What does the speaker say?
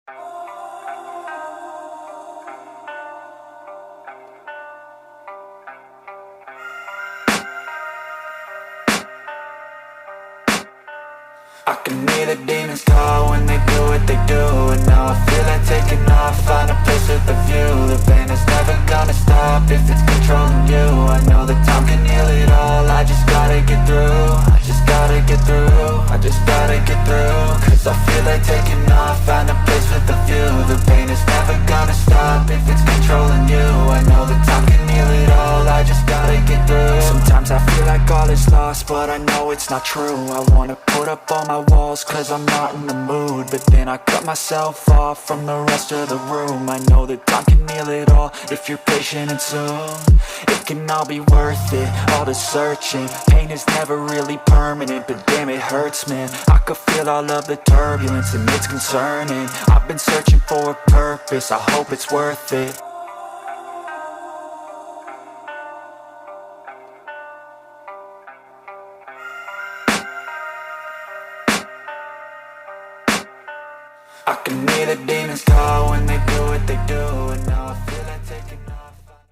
I can hear the demons call when they do what they do. And now I feel like taking off, find a place with a view. The pain is never gonna stop if it's controlling you. I know that time can heal it all, I just gotta get through. I just gotta get through, I just gotta get through. Cause I feel like taking off, find a place with a view. The pain is never gonna stop if it's controlling you. I know that time can heal it all, I just gotta get through. Sometimes I feel like all is lost, but I know it's not true. I wanna put up all my walls cause I'm not in the mood, but then I cut myself off from the rest of the room. I know that time can heal it all if you're patient and soon it can all be worth it, all the searching. Pain is never really permanent, but damn it hurts, man. I could feel all of the turbulence and it's concerning. I've been searching for a purpose, I hope it's worth it. I can hear the demons call when they do what they do. And now I feel like taking